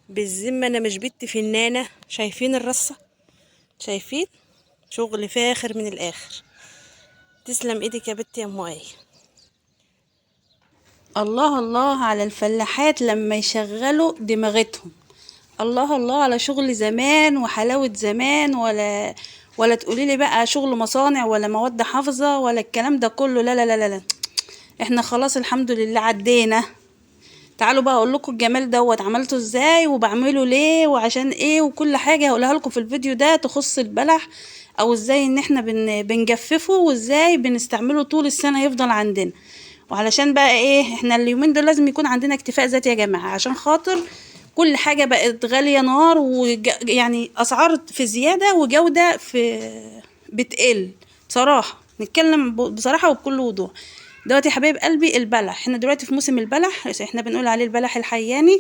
بالذمة انا مش بنت فنانة. شايفين الرصة؟ شايفين؟ شغل فاخر من الاخر. تسلم ايدك يا بنت يا ام ايه. الله الله على الفلاحات لما يشغلوا دماغتهم. الله الله على شغل زمان وحلاوة زمان. ولا تقولي لي بقى شغل مصانع ولا مواد حافظة ولا الكلام ده كله. لا لا لا لا لا. احنا خلاص الحمد لله عدينا. تعالوا بقى اقول لكم الجمال دوت عملته ازاي وبعمله ليه وعشان ايه، وكل حاجة هقولها لكم في الفيديو ده تخص البلح، او ازاي ان احنا بنجففه وازاي بنستعمله طول السنة يفضل عندنا. وعلشان بقى ايه، احنا اليومين دول لازم يكون عندنا اكتفاء ذاتي يا جماعة، عشان خاطر كل حاجة بقت غالية نار يعني اسعار في زيادة وجودة في بتقل. بصراحة نتكلم بصراحة وبكل وضوح. دلوقتي يا حبايب قلبي البلح، احنا دلوقتي في موسم البلح، احنا بنقول عليه البلح الحياني.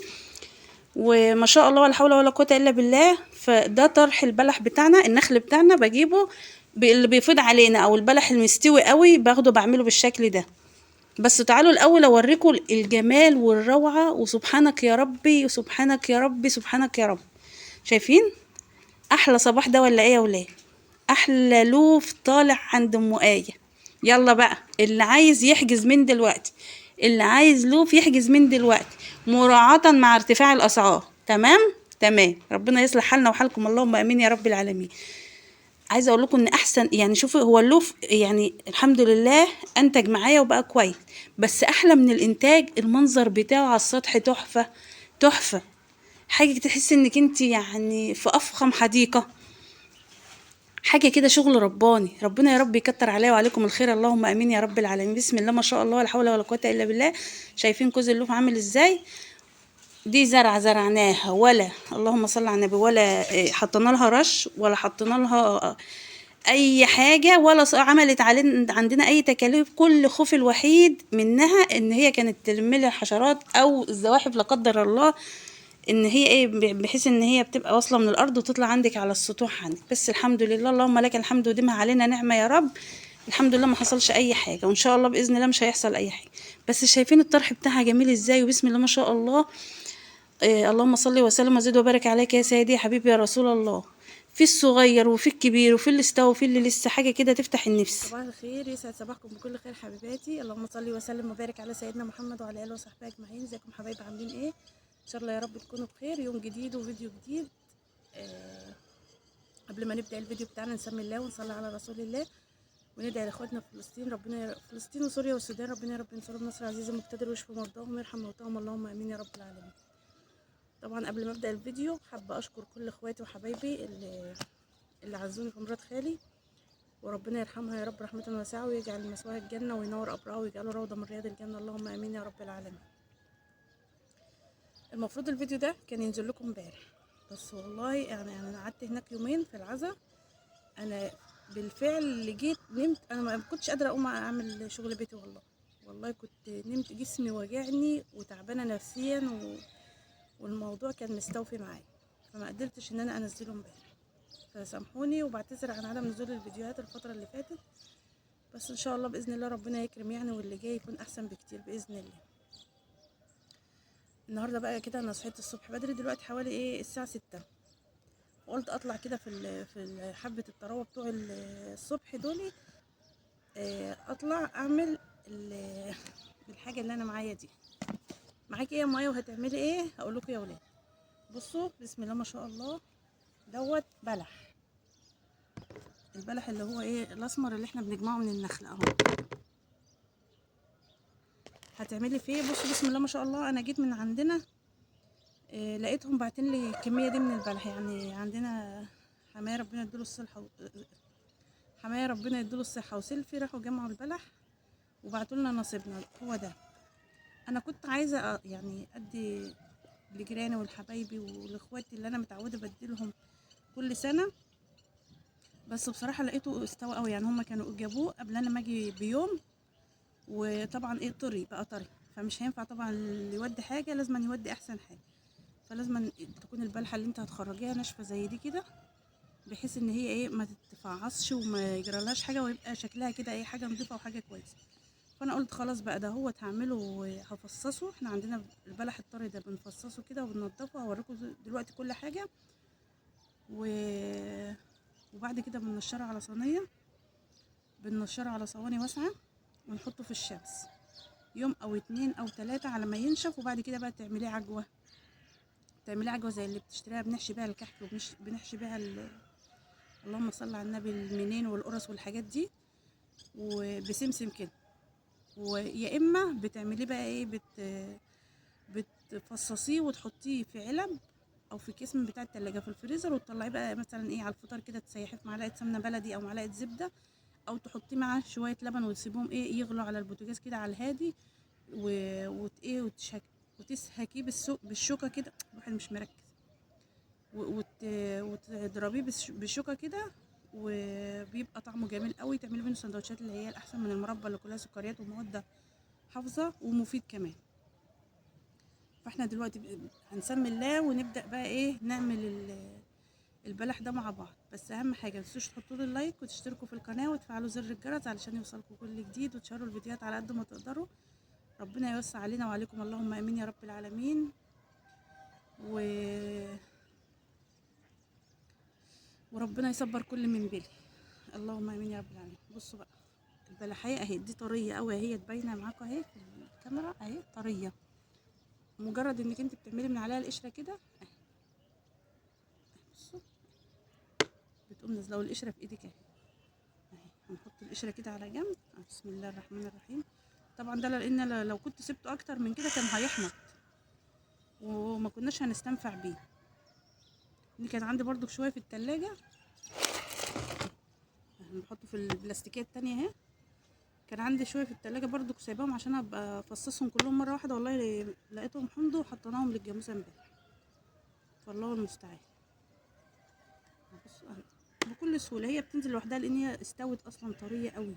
وما شاء الله ولا حول ولا قوة الا بالله. فده طرح البلح بتاعنا، النخل بتاعنا بجيبه اللي بيفيض علينا، او البلح المستوي قوي باخده بعمله بالشكل ده. بس تعالوا الاول اوريكم الجمال والروعة، وسبحانك يا ربي وسبحانك يا ربي سبحانك يا رب. شايفين احلى صباح ده ولا ايه يا ولاد؟ احلى لوف طالع عند ام آية. يلا بقى اللي عايز يحجز من دلوقتي، اللي عايز لوف يحجز من دلوقتي، مراعاة مع ارتفاع الاسعار. تمام تمام، ربنا يصلح حالنا وحالكم اللهم امين يا رب العالمين. عايزه اقول لكم ان احسن، يعني شوفوا هو اللوف يعني الحمد لله انتج معايا وبقى كويس، بس احلى من الانتاج المنظر بتاعه على السطح تحفه. تحفه. حاجه تحس انك انت يعني في افخم حديقه. حاجه كده شغل رباني. ربنا يا رب يكتر عليا وعليكم الخير اللهم امين يا رب العالمين. بسم الله ما شاء الله ولا حول ولا قوه الا بالله. شايفين كوز اللوف عامل ازاي؟ دي زرعناها، ولا اللهم صل على النبي، ولا حطينا لها رش ولا حطينا لها اي حاجه، ولا عملت علينا عندنا اي تكاليف. كل خوف الوحيد منها ان هي كانت تلم لي الحشرات او الزواحف لا قدر الله، ان هي ايه، بحيث ان هي بتبقى واصله من الارض وتطلع عندك على السطوح عندك. بس الحمد لله اللهم لك الحمد وديمها علينا نعمه يا رب. الحمد لله ما حصلش اي حاجه، وان شاء الله باذن الله مش هيحصل اي حاجه. بس شايفين الطرح بتاعها جميل ازاي، وبسم الله ما شاء الله. اللهم صل وسلم وزد وبارك عليك يا سيدي يا حبيبي يا رسول الله. في الصغير وفي الكبير وفي اللي استوى وفي اللي لسه، حاجه كده تفتح النفس. صباح الخير، يسعد صباحكم بكل خير حبيباتي. اللهم صل وسلم وبارك على سيدنا محمد وعلى اله وصحبه اجمعين. ازيكم حبايبي عاملين ايه؟ ان شاء الله يا رب تكونوا بخير. يوم جديد وفيديو جديد. قبل ما نبدا الفيديو بتاعنا نسمي الله ونصلي على رسول الله، وندعي لاخواتنا في فلسطين، ربنا فلسطين وسوريا والسودان ربنا يا رب ينصرهم نصر عزيز مقتدر ويشفي مرضاهم ويرحم موتاهم اللهم امين يا رب العالمين. طبعا قبل ما ابدا الفيديو حابه اشكر كل اخواتي وحبايبي اللي عزوني في مرات خالي، وربنا يرحمها يا رب رحمه واسعه ويجعل مسواها الجنه وينور قبرها ويجعله روضه من رياض الجنه اللهم امين يا رب العالمين. المفروض الفيديو ده كان ينزل لكم امبارح، بس والله يعني انا قعدت هناك يومين في العزا. انا بالفعل اللي جيت نمت، انا ما كنتش قادره اقوم اعمل شغل بيتي والله. والله كنت نمت جسمي وجعني وتعبانه نفسيا والموضوع كان مستوفي معايا، فما قدرتش ان انا انزله امبارح. فسامحوني وبعتذر عن عدم نزول الفيديوهات الفتره اللي فاتت، بس ان شاء الله باذن الله ربنا يكرم يعني، واللي جاي يكون احسن بكتير باذن الله. النهارده بقى كده انا صحيت الصبح بدري دلوقتي حوالي الساعه 6، وقلت اطلع كده في حبه الطراوه بتوع الصبح دول. اطلع اعمل الحاجه اللي انا معايا دي. معاكي ايه يا مايا وهتعملي ايه؟ هقول لكم يا ولاد. بصوا بسم الله ما شاء الله، دوت بلح. البلح اللي هو الاسمر اللي احنا بنجمعه من النخل اهو. هتعملي فيه بصوا بسم الله ما شاء الله. انا جيت من عندنا لقيتهم باعتين لي الكميه دي من البلح. يعني عندنا حمايه ربنا يديله الصحه حمايه ربنا يديله الصحه وسيلفي راحوا جمعوا البلح وبعتوا لنا نصيبنا هو ده. انا كنت عايزه يعني ادي لجيراني والحبايبي والاخواتي اللي انا متعوده بديلهم كل سنه، بس بصراحه لقيته استوى قوي. يعني هما كانوا جابوه قبل انا ما اجي بيوم، وطبعا طري بقى طري، فمش هينفع طبعا اللي يودي حاجه لازم يودي احسن حاجه. فلازم تكون البلحه اللي انت هتخرجيها ناشفه زي دي كده، بحيث ان هي ما تتفعصش وما يجرالهاش حاجه، ويبقى شكلها كده حاجه نظيفه وحاجه كويسه. فانا قلت خلاص بقى ده هو هعمله هفصصه. احنا عندنا البلح الطري ده بنفصصه كده وبننضفه، هوريكم دلوقتي كل حاجه. وبعد كده بننشره على صينيه، بننشره على صواني واسعه ونحطه في الشمس يوم او 2 أو 3 على ما ينشف. وبعد كده بقى تعمليه عجوه، تعمليه عجوه زي اللي بتشتريها، بنحشي بيها الكحك وبنحشي بيها اللهم صل على النبي المنين والقرص والحاجات دي، وبسمسم كده. ويا اما بتعمليه بقى ايه، بتفصصيه وتحطيه في علب او في كيس من بتاع التلاجة في الفريزر، وتطلعيه بقى مثلا ايه على الفطار كده، تسيحيه في معلقه سمنه بلدي او معلقه زبده، او تحطيه معاه شويه لبن وتسيبهم ايه يغلوا على البوتاجاز كده على الهادي، وتسهكيه بالشوكه كده، الواحد مش مركز، وتضربيه بالشوكه كده، وبيبقى طعمه جميل قوي. تعملي منه سندوتشات اللي هي الاحسن من المربى اللي كلها سكريات ومواد حافظه ومفيد كمان. فاحنا دلوقتي هنسمي الله ونبدا بقى ايه نعمل البلح ده مع بعض. بس اهم حاجه متنسوش تحطوا لي اللايك وتشتركوا في القناه وتفعلوا زر الجرس علشان يوصلكم كل جديد، وتشاركوا الفيديوهات على قد ما تقدروا. ربنا يوسع علينا وعليكم، اللهم امين يا رب العالمين. وربنا يصبر كل من بلي، اللهم امين يا رب العالمين. بصوا بقى البلحيه اهي، دي طريه قوي اهي، باينه معاكم اهي في الكاميرا اهي طريه. مجرد انك انت بتعملي من عليها القشره كده اهي، بصوا بتقوم نازله والقشره في ايدك اهي. هنحط القشره كده على جنب. بسم الله الرحمن الرحيم. طبعا ده لان لو كنت سبته اكتر من كده كان هيحمض وما كناش هنستنفع بيه. دي كان عندي برضو شويه في التلاجة، هنحطه في البلاستيكيه التانية اهي. كان عندي شويه في التلاجة برضو سايباهم عشان ابقى افصصهم كلهم مره واحده، والله لقيتهم حمضوا وحطيناهم للجاموسه امبارح، فالله المستعان. بصوا بكل سهوله هي بتنزل لوحدها لان هي استوت اصلا طريه قوي.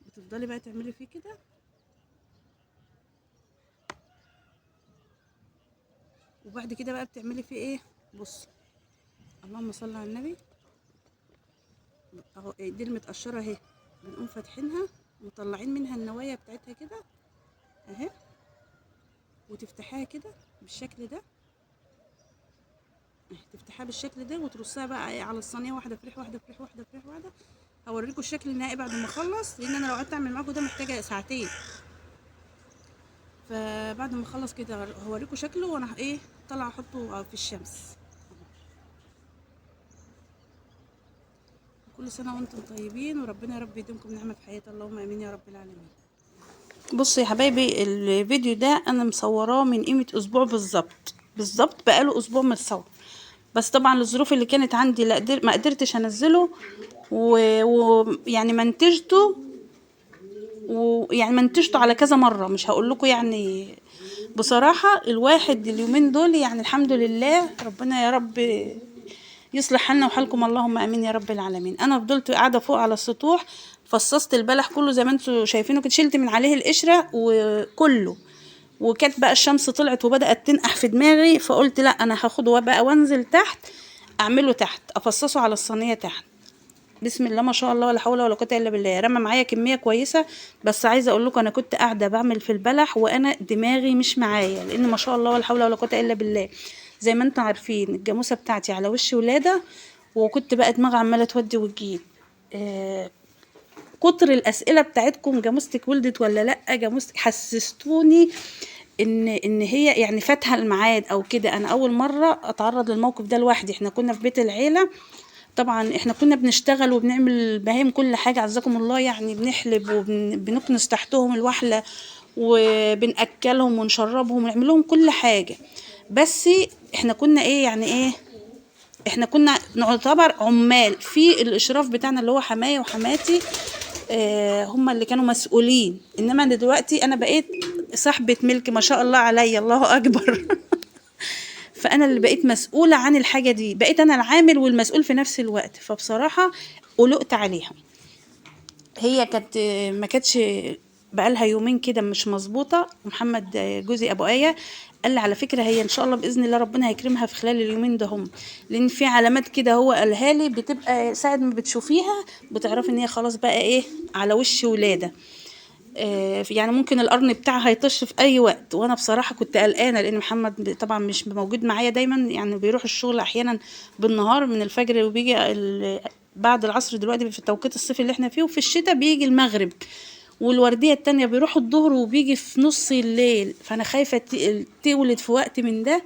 بتفضلي بقى تعملي فيه كده، وبعد كده بقى بتعملي فيه ايه. بص اللهم صل على النبي اهو، دي المتقشره اهي، بنقوم فاتحينها ومطلعين منها النوايا بتاعتها كده اهي، وتفتحيها كده بالشكل ده اهي، تفتحيها بالشكل ده وترصيها بقى على الصينيه، واحده فريح واحده فريح واحده فريح واحده. هوريكم الشكل النهائي بعد ما اخلص، لان انا لو قعدت اعمل معاكم ده محتاجه ساعتين. فبعد ما اخلص كده هوريكم شكله وانا ايه طالعه احطه في الشمس. كل سنه وانتم طيبين، وربنا يا رب يديمكم نعمه في حياتي، اللهم امين يا رب العالمين. بصوا يا حبايبي الفيديو ده انا مصوراه من قيمه اسبوع بالظبط بقاله اسبوع متصور، بس طبعا الظروف اللي كانت عندي ما قدرتش انزله، ويعني منتجته، ويعني منتجته على كذا مره، مش هقول لكم يعني. بصراحه الواحد اليومين دول يعني الحمد لله، ربنا يا رب يصلح حالنا وحالكم، اللهم امين يا رب العالمين. انا فضلت قاعده فوق على السطوح، فصصت البلح كله زي ما انتم شايفينه كده، شلت من عليه القشره وكله، وكانت بقى الشمس طلعت وبدات تنقح في دماغي، فقلت لا انا هاخده بقى وانزل تحت اعمله تحت، افصصه على الصينيه تحت. بسم الله ما شاء الله ولا حول ولا قوه الا بالله، رمى معايا كميه كويسه. بس عايزه اقول لكم انا كنت قاعده بعمل في البلح وانا دماغي مش معايا، لان ما شاء الله ولا حول ولا قوه الا بالله. زي ما انتم عارفين الجاموسه بتاعتي على وش ولاده، وكنت بقى دماغي عماله تودي وتجيب. كتر الاسئله بتاعتكم جاموستك ولدت ولا لا، جاموستك حسستوني ان هي يعني فاتها الميعاد او كده. انا اول مره اتعرض للموقف ده لوحدي. احنا كنا في بيت العيله، طبعا احنا كنا بنشتغل وبنعمل بهايم كل حاجه عزكم الله، يعني بنحلب وبنكنس تحتهم الوحله وبنأكلهم ونشربهم ونعمل لهم كل حاجه. بس احنا كنا ايه يعني ايه، احنا كنا نعتبر عمال في الاشراف بتاعنا اللي هو حماية وحماتي، هم اللي كانوا مسؤولين. انما أنا دلوقتي انا بقيت صاحبة ملك ما شاء الله عليا، الله اكبر. فانا اللي بقيت مسؤولة عن الحاجة دي، بقيت انا العامل والمسؤول في نفس الوقت. فبصراحة قلقت عليها، هي كانت ما كانتش بقالها يومين كده مش مظبوطة. محمد جوزي ابو ايه قال لي على فكره هي ان شاء الله باذن الله ربنا هيكرمها في خلال اليومين ده هم، لان في علامات كده هو قالها لي بتبقى ساعه ما بتشوفيها بتعرفي ان هي خلاص بقى ايه على وش ولاده. يعني ممكن القرن بتاعها هيطش في اي وقت، وانا بصراحه كنت قلقانه لان محمد طبعا مش موجود معايا دايما، يعني بيروح الشغل احيانا بالنهار من الفجر وبيجي بعد العصر دلوقتي في التوقيت الصيفي اللي احنا فيه، وفي الشتاء بيجي المغرب، والورديه التانية بيروحوا الظهر وبيجي في نص الليل، فانا خايفه تولد في وقت من ده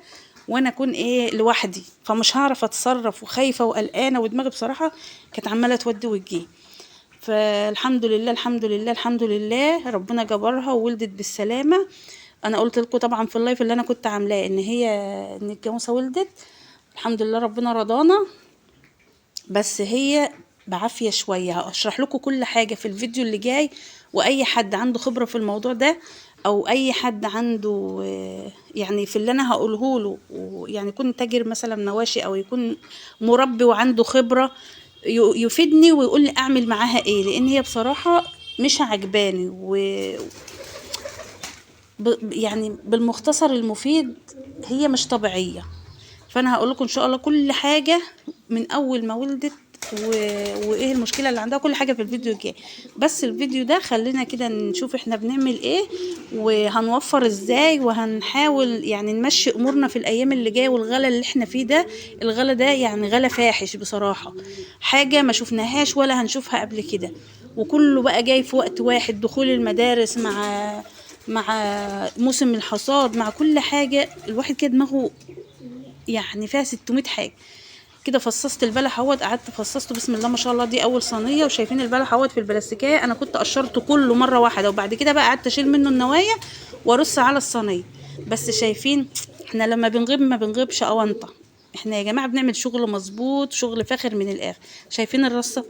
وانا اكون ايه لوحدي، فمش هعرف اتصرف وخايفه وقلقانه ودماغي بصراحه كانت عماله تودي وتجيب. فالحمد لله الحمد لله الحمد لله ربنا جبرها وولدت بالسلامه. انا قلت لكم طبعا في اللايف اللي انا كنت عاملاه ان الجاموسه ولدت الحمد لله ربنا رضانا، بس هي بعافيه شويه. هشرح لكم كل حاجه في الفيديو اللي جاي، واي حد عنده خبره في الموضوع ده او اي حد عنده يعني في اللي انا هقوله له، يعني يكون تاجر مثلا مواشي او يكون مربي وعنده خبره يفيدني ويقول لي اعمل معاها ايه، لان هي بصراحه مش عجباني يعني بالمختصر المفيد هي مش طبيعيه. فانا هقول لكم ان شاء الله كل حاجه من اول ما ولدت وايه المشكله اللي عندها، كل حاجه في الفيديو الجاي. بس الفيديو ده خلينا كده نشوف احنا بنعمل ايه وهنوفر ازاي، وهنحاول يعني نمشي امورنا في الايام اللي جايه. والغلا اللي احنا فيه ده، الغلا ده يعني غلا فاحش بصراحه، حاجه ما شفناهاش ولا هنشوفها قبل كده، وكله بقى جاي في وقت واحد، دخول المدارس مع موسم الحصاد مع كل حاجه، الواحد كده دماغه يعني فيها 600 حاجه كده. فصصت البلح اهوت، قعدت فصصته بسم الله ما شاء الله، دي اول صينيه. وشايفين البلح اهوت في البلاستيكيه، انا كنت قشرته كله مره واحده، وبعد كده بقى قعدت اشيل منه النوايا وارص على الصينيه. بس شايفين احنا لما بنغيب ما بنغيبش اونطه، احنا يا جماعه بنعمل شغل مظبوط، شغل فاخر من الاخر. شايفين الرصه؟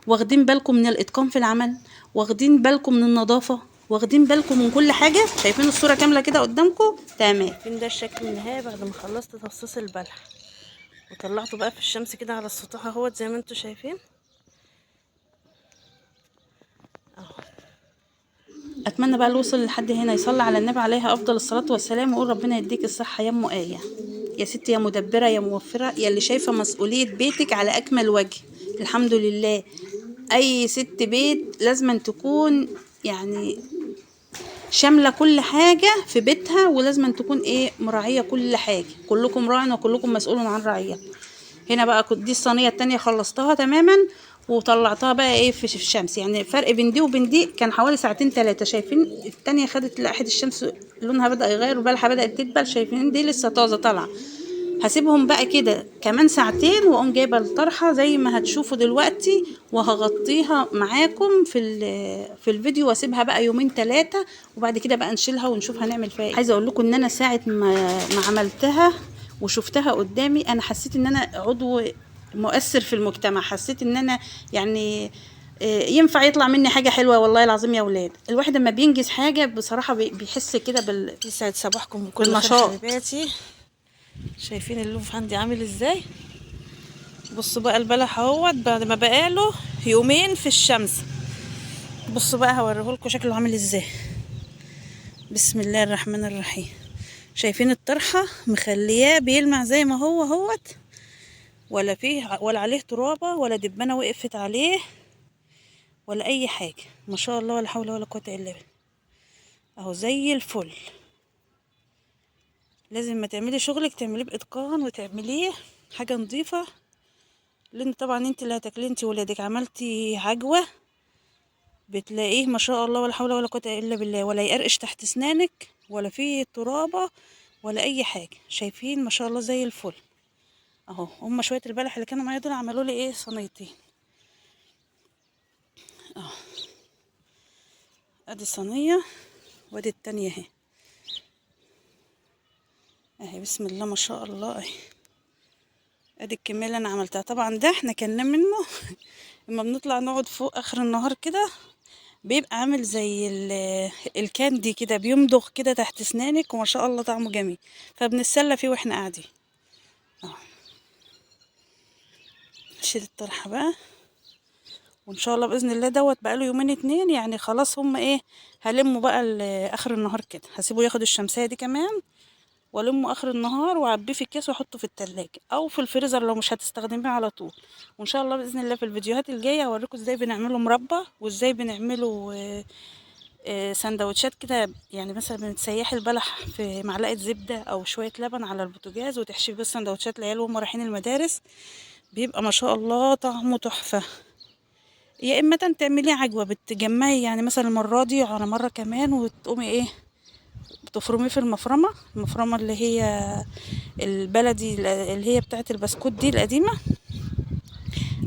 واخدين بالكم من الاتقان في العمل، واخدين بالكم من النظافه، واخدين بالكم من كل حاجه. شايفين الصوره كامله كده قدامكم؟ تمام. فين ده الشكل النهائي بعد ما خلصت تفصيص البلح وطلعته بقى في الشمس كده على السطوح اهوت زي ما انتم شايفين اهو. اتمنى بقى اللي وصل لحد هنا يصلي على النبي عليها افضل الصلاه والسلام، ويقول ربنا يديك الصحه يا ام ايه، يا ستي يا مدبره يا موفره، يا اللي شايفه مسؤوليه بيتك على اكمل وجه. الحمد لله اي ست بيت لازم تكون يعني شامله كل حاجه في بيتها، ولازم تكون ايه مراعيه كل حاجه. كلكم راع وكلكم مسؤول عن رعيه. هنا بقى كنت دي الصينيه التانية خلصتها تماما وطلعتها بقى ايه في الشمس، يعني الفرق بين دي وبين دي كان حوالي ساعتين 3. شايفين التانية خدت لقحة الشمس لونها بدأ يغير وبلحة بدأت تدبل، شايفين دي لسه طازة طالعة. هسيبهم بقى كده كمان ساعتين واقوم جايبه الطرحه زي ما هتشوفوا دلوقتي، وهغطيها معاكم في الفيديو، واسيبها بقى يومين 3 وبعد كده بقى نشيلها ونشوف هنعمل فيها ايه. عايزه اقول لكم ان انا ساعه ما عملتها وشفتها قدامي انا حسيت ان انا عضو مؤثر في المجتمع، حسيت ان انا يعني ينفع يطلع مني حاجه حلوه. والله العظيم يا ولاد الواحد لما بينجز حاجه بصراحه بيحس كده يسعد صباحكم بكل خير حبيباتي. شايفين اللوف عندي عامل ازاي؟ بصوا بقى البلح اهوت بعد ما بقاله يومين في الشمس، بصوا بقى هوريهولكوا شكله عامل ازاي. بسم الله الرحمن الرحيم. شايفين الطرحه مخلياه بيلمع زي ما هو اهوت، ولا فيه ولا عليه ترابه ولا دبانه وقفت عليه ولا اي حاجه، ما شاء الله ولا حول ولا قوه الا بالله اهو زي الفل. لازم ما تعملي شغلك تعمليه باتقان وتعمليه حاجه نظيفه، لان طبعا انت اللي هتاكليه انت ولادك. عملتي عجوه بتلاقيه ما شاء الله ولا حول ولا قوه الا بالله، ولا يقرقش تحت اسنانك ولا فيه ترابه ولا اي حاجه. شايفين ما شاء الله زي الفل اهو. هما شويه البلح اللي كانوا معايا دول عملوا لي ايه صينيتين اهو، ادي صينيه وادي التانية اهي اهي. بسم الله ما شاء الله اهي. ادي الكميه اللي انا عملتها. طبعا ده احنا كلنا منه لما بنطلع نقعد فوق اخر النهار كده بيبقى عامل زي الكاندي كده، بيمضغ كده تحت اسنانك وما شاء الله طعمه جميل، فبنتسلى فيه واحنا قاعدين اهو. نشيل الطرحه بقى وان شاء الله باذن الله دوت بقاله يومين 2 يعني خلاص. هم ايه هلموا بقى اخر النهار كده، هسيبه ياخد الشمسيه دي كمان والمه اخر النهار واعبيه في اكياس واحطه في التلاجة او في الفريزر لو مش هتستخدميه على طول. وان شاء الله باذن الله في الفيديوهات الجايه هوريكم ازاي بنعمله مربى وازاي بنعمله سندوتشات كده. يعني مثلا بنسيح البلح في معلقه زبده او شويه لبن على البوتاجاز وتحشي بيه سندوتشات العيال وهم رايحين المدارس، بيبقى ما شاء الله طعمه تحفه. يا اما تعمليه عجوه، بتجمعي يعني مثلا المره دي على مره كمان وتقومي ايه بتفرميه في المفرمه اللي هي البلدي اللي هي بتاعه البسكوت دي القديمه،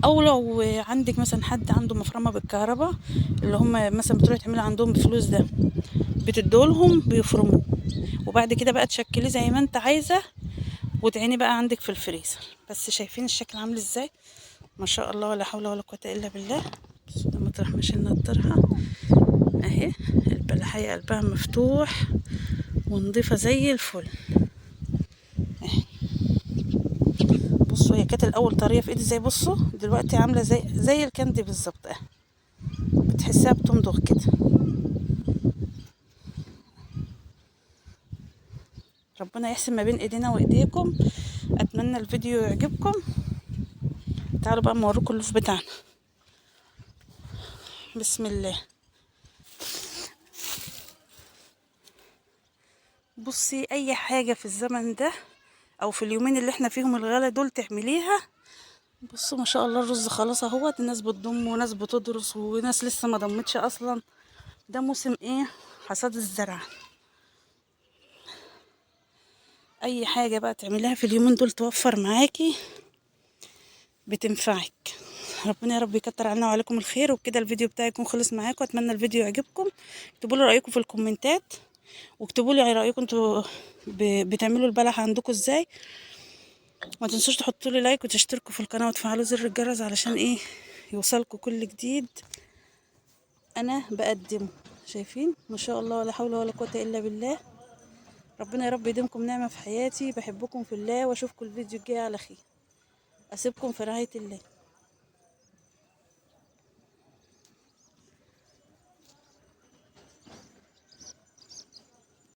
او لو عندك مثلا حد عنده مفرمه بالكهرباء اللي هم مثلا بتروحي تعملي عندهم بفلوس ده، بتدولهم بيفرموه وبعد كده بقى تشكليه زي ما انت عايزه وتعيني بقى عندك في الفريزر. بس شايفين الشكل عامل ازاي؟ ما شاء الله ولا حول ولا قوه الا بالله. بصوا ده مطرح ما شلنا الطرحه اهي، البلحية قلبها مفتوح ونضيفة زي الفل اهي. بصوا هي كانت الاول طريه في ايدي زي، بصوا دلوقتي عامله زي الكاندي بالظبط اهي، بتحسها بتمضغ كده. ربنا يحسن ما بين ايدينا وايديكم. اتمنى الفيديو يعجبكم. تعالوا بقى اوريكم اللوف بتاعنا. بسم الله. بصي اي حاجه في الزمن ده او في اليومين اللي احنا فيهم الغلا دول تعمليها. بصوا ما شاء الله الرز خلاص اهوت، الناس بتضم وناس بتدرس وناس لسه ما ضمتش اصلا. ده موسم ايه؟ حصاد الزرع. اي حاجه بقى تعمليها في اليومين دول توفر معاكي بتنفعك. ربنا يا رب يكتر علينا وعليكم الخير. وبكده الفيديو بتاعي يكون خلص معاكم. اتمنى الفيديو يعجبكم. اكتبوا لي رايكم في الكومنتات واكتبوا لي رايكم انتوا بتعملوا البلح عندكم ازاي. ما تنسوش تحطوا لي لايك وتشتركوا في القناه وتفعلوا زر الجرس علشان ايه يوصلكم كل جديد انا بقدمه. شايفين ما شاء الله ولا حول ولا قوه الا بالله. ربنا يا رب يديمكم نعمه في حياتي. بحبكم في الله واشوفكم الفيديو الجاي على خير. اسيبكم في رعايه الله.